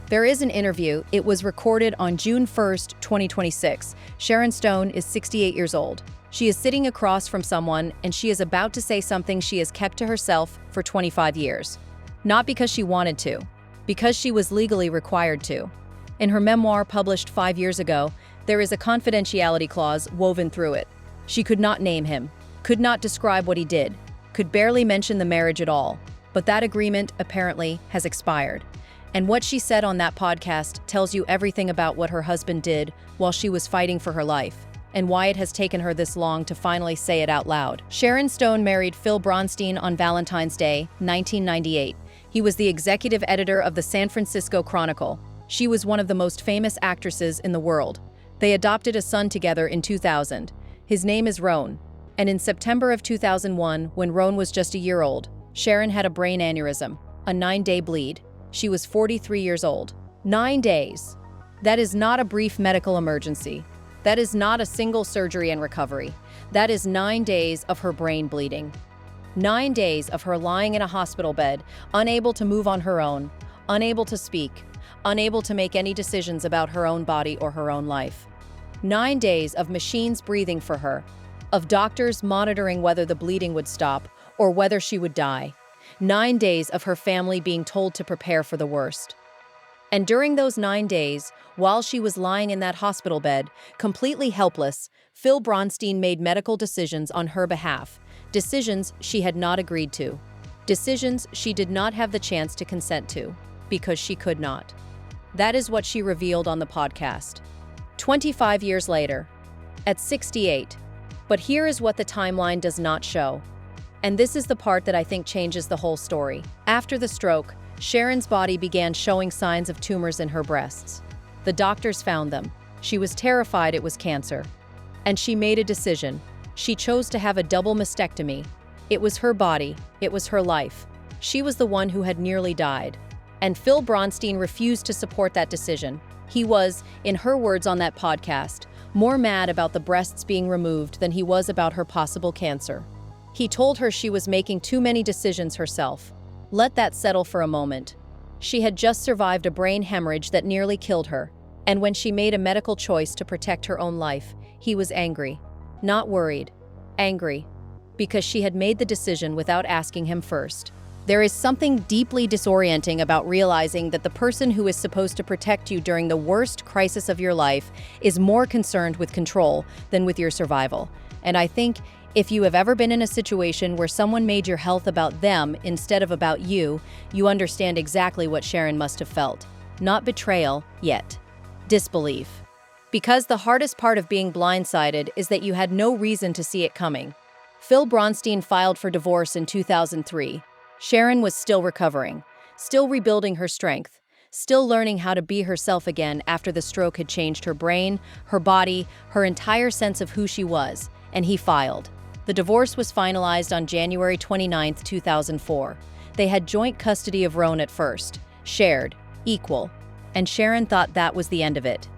There is an interview. It was recorded on June 1st, 2026. Sharon Stone is 68 years old. She is sitting across from someone, and she is about to say something she has kept to herself for 25 years. Not because she wanted to, because she was legally required to. In her memoir published 5 years ago, there is a confidentiality clause woven through it. She could not name him, could not describe what he did, could barely mention the marriage at all. But that agreement, apparently, has expired. And what she said on that podcast tells you everything about what her husband did while she was fighting for her life, and why it has taken her this long to finally say it out loud. Sharon Stone married Phil Bronstein on Valentine's Day, 1998. He was the executive editor of the San Francisco Chronicle. She was one of the most famous actresses in the world. They adopted a son together in 2000. His name is Roan. And in September of 2001, when Roan was just a year old, Sharon had a brain aneurysm, a 9-day bleed. She was 43 years old. 9 days. That is not a brief medical emergency. That is not a single surgery and recovery. That is 9 days of her brain bleeding. 9 days of her lying in a hospital bed, unable to move on her own, unable to speak, unable to make any decisions about her own body or her own life. 9 days of machines breathing for her, of doctors monitoring whether the bleeding would stop or whether she would die. 9 days of her family being told to prepare for the worst. And during those 9 days, while she was lying in that hospital bed, completely helpless, Phil Bronstein made medical decisions on her behalf, decisions she had not agreed to, decisions she did not have the chance to consent to, because she could not. That is what she revealed on the podcast. 25 years later, at 68. But here is what the timeline does not show. And this is the part that I think changes the whole story. After the stroke, Sharon's body began showing signs of tumors in her breasts. The doctors found them. She was terrified it was cancer. And she made a decision. She chose to have a double mastectomy. It was her body. It was her life. She was the one who had nearly died. And Phil Bronstein refused to support that decision. He was, in her words on that podcast, more mad about the breasts being removed than he was about her possible cancer. He told her she was making too many decisions herself. Let that settle for a moment. She had just survived a brain hemorrhage that nearly killed her, and when she made a medical choice to protect her own life, he was angry. Not worried. Angry. Because she had made the decision without asking him first. There is something deeply disorienting about realizing that the person who is supposed to protect you during the worst crisis of your life is more concerned with control than with your survival. And I think if you have ever been in a situation where someone made your health about them instead of about you, you understand exactly what Sharon must have felt. Not betrayal, yet. Disbelief. Because the hardest part of being blindsided is that you had no reason to see it coming. Phil Bronstein filed for divorce in 2003. Sharon was still recovering, still rebuilding her strength, still learning how to be herself again after the stroke had changed her brain, her body, her entire sense of who she was, and he filed. The divorce was finalized on January 29, 2004. They had joint custody of Roan at first, shared, equal, and Sharon thought that was the end of it.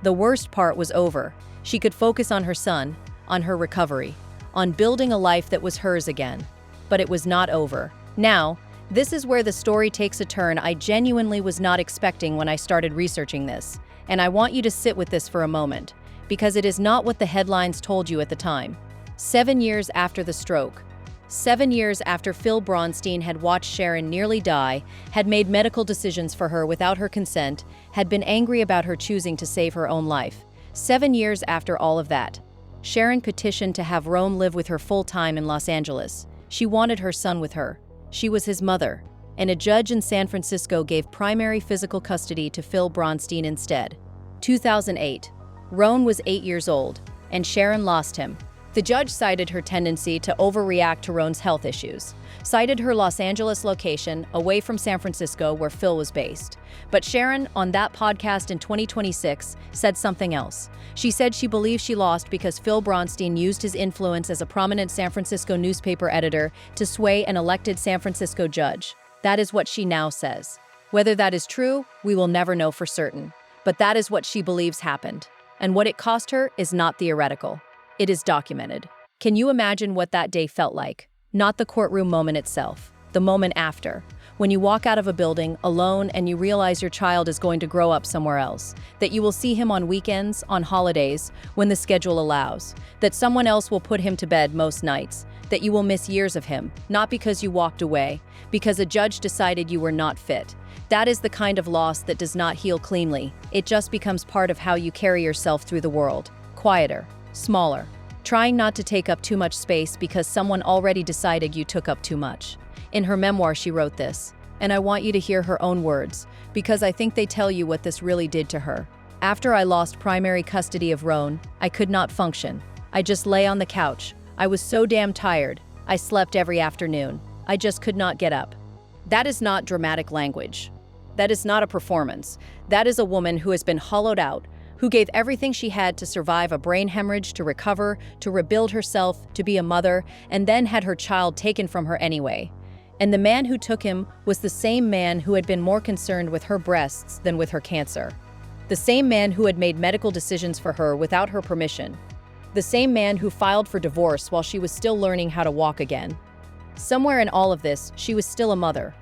The worst part was over. She could focus on her son, on her recovery, on building a life that was hers again. But it was not over. Now, this is where the story takes a turn I genuinely was not expecting when I started researching this, and I want you to sit with this for a moment, because it is not what the headlines told you at the time. 7 years after the stroke, 7 years after Phil Bronstein had watched Sharon nearly die, had made medical decisions for her without her consent, had been angry about her choosing to save her own life. 7 years after all of that, Sharon petitioned to have Roan live with her full-time in Los Angeles. She wanted her son with her. She was his mother, and a judge in San Francisco gave primary physical custody to Phil Bronstein instead. 2008. Roan was 8 years old, and Sharon lost him. The judge cited her tendency to overreact to Roan's health issues, cited her Los Angeles location away from San Francisco where Phil was based. But Sharon, on that podcast in 2026, said something else. She said she believes she lost because Phil Bronstein used his influence as a prominent San Francisco newspaper editor to sway an elected San Francisco judge. That is what she now says. Whether that is true, we will never know for certain. But that is what she believes happened. And what it cost her is not theoretical. It is documented. Can you imagine what that day felt like? Not the courtroom moment itself, the moment after, When you walk out of a building alone and you realize your child is going to grow up somewhere else, that you will see him on weekends, on holidays, when the schedule allows, that someone else will put him to bed most nights, that you will miss years of him, not because you walked away, because a judge decided you were not fit. That is the kind of loss that does not heal cleanly. It just becomes part of how you carry yourself through the world. Quieter, smaller, trying not to take up too much space because someone already decided you took up too much. In her memoir, she wrote this, and I want you to hear her own words, because I think they tell you what this really did to her. After I lost primary custody of Roan, I could not function. I just lay on the couch. I was so damn tired. I slept every afternoon. I just could not get up. That is not dramatic language. That is not a performance. That is a woman who has been hollowed out, who gave everything she had to survive a brain hemorrhage, to recover, to rebuild herself, to be a mother, and then had her child taken from her anyway. And the man who took him was the same man who had been more concerned with her breasts than with her cancer. The same man who had made medical decisions for her without her permission. The same man who filed for divorce while she was still learning how to walk again. Somewhere in all of this, she was still a mother.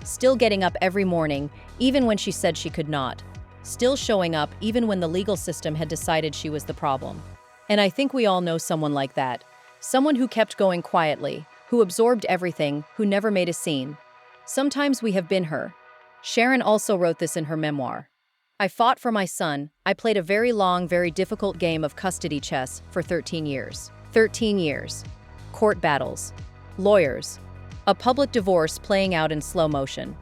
Still getting up every morning, even when she said she could not. Still showing up even when the legal system had decided she was the problem. And I think we all know someone like that. Someone who kept going quietly, who absorbed everything, who never made a scene. Sometimes we have been her. Sharon also wrote this in her memoir. I fought for my son. I played a very long, very difficult game of custody chess for 13 years. 13 years. Court battles. Lawyers. A public divorce playing out in slow motion.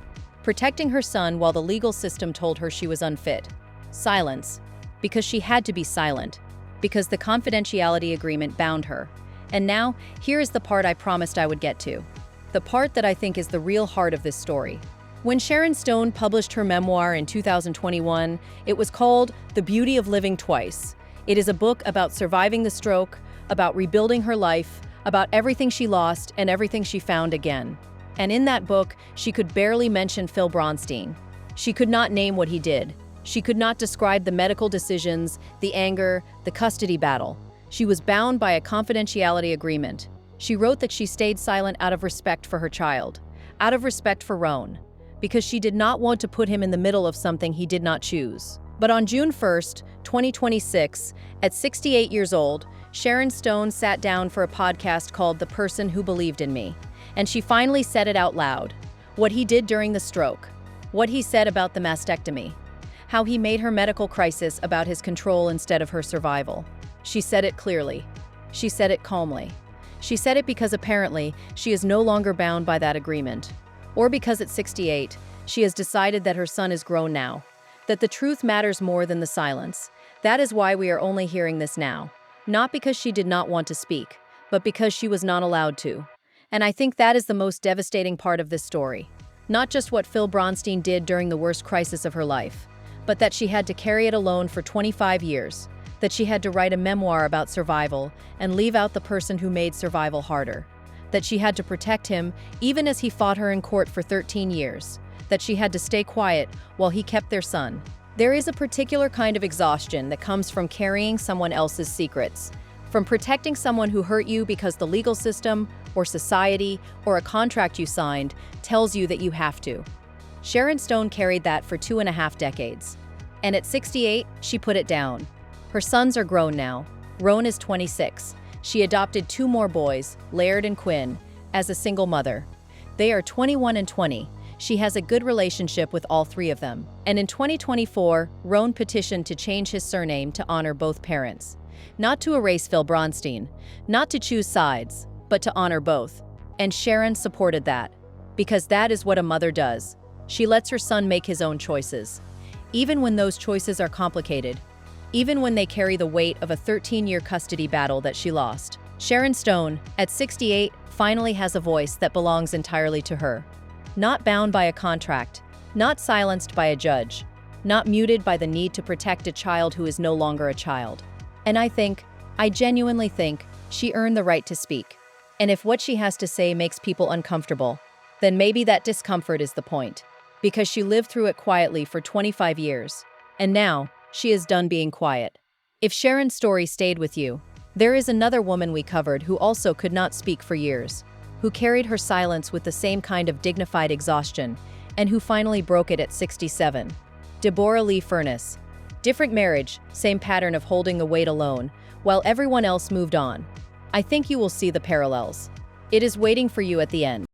Protecting her son while the legal system told her she was unfit. Silence. Because she had to be silent. Because the confidentiality agreement bound her. And now, here is the part I promised I would get to. The part that I think is the real heart of this story. When Sharon Stone published her memoir in 2021, it was called The Beauty of Living Twice. It is a book about surviving the stroke, about rebuilding her life, about everything she lost and everything she found again. And in that book, she could barely mention Phil Bronstein. She could not name what he did. She could not describe the medical decisions, the anger, the custody battle. She was bound by a confidentiality agreement. She wrote that she stayed silent out of respect for her child, out of respect for Roan, because she did not want to put him in the middle of something he did not choose. But on June 1st, 2026, at 68 years old, Sharon Stone sat down for a podcast called The Person Who Believed in Me, and she finally said it out loud. What he did during the stroke, what he said about the mastectomy, how he made her medical crisis about his control instead of her survival. She said it clearly. She said it calmly. She said it because apparently she is no longer bound by that agreement. Or because at 68, she has decided that her son is grown now, that the truth matters more than the silence. That is why we are only hearing this now. Not because she did not want to speak, but because she was not allowed to. And I think that is the most devastating part of this story. Not just what Phil Bronstein did during the worst crisis of her life, but that she had to carry it alone for 25 years. That she had to write a memoir about survival and leave out the person who made survival harder. That she had to protect him even as he fought her in court for 13 years. That she had to stay quiet while he kept their son. There is a particular kind of exhaustion that comes from carrying someone else's secrets, from protecting someone who hurt you because the legal system, or society, or a contract you signed tells you that you have to. Sharon Stone carried that for 2.5 decades. And at 68, she put it down. Her sons are grown now. Roan is 26. She adopted 2 more boys, Laird and Quinn, as a single mother. They are 21 and 20. She has a good relationship with all 3 of them. And in 2024, Roan petitioned to change his surname to honor both parents. Not to erase Phil Bronstein, not to choose sides, but to honor both. And Sharon supported that. Because that is what a mother does. She lets her son make his own choices. Even when those choices are complicated. Even when they carry the weight of a 13-year custody battle that she lost. Sharon Stone, at 68, finally has a voice that belongs entirely to her. Not bound by a contract, not silenced by a judge, not muted by the need to protect a child who is no longer a child. And I genuinely think, she earned the right to speak. And if what she has to say makes people uncomfortable, then maybe that discomfort is the point. Because she lived through it quietly for 25 years. And now, she is done being quiet. If Sharon's story stayed with you, there is another woman we covered who also could not speak for years. who carried her silence with the same kind of dignified exhaustion, and who finally broke it at 67. Deborah Lee Furness. Different marriage, same pattern of holding the weight alone, while everyone else moved on. I think you will see the parallels. It is waiting for you at the end.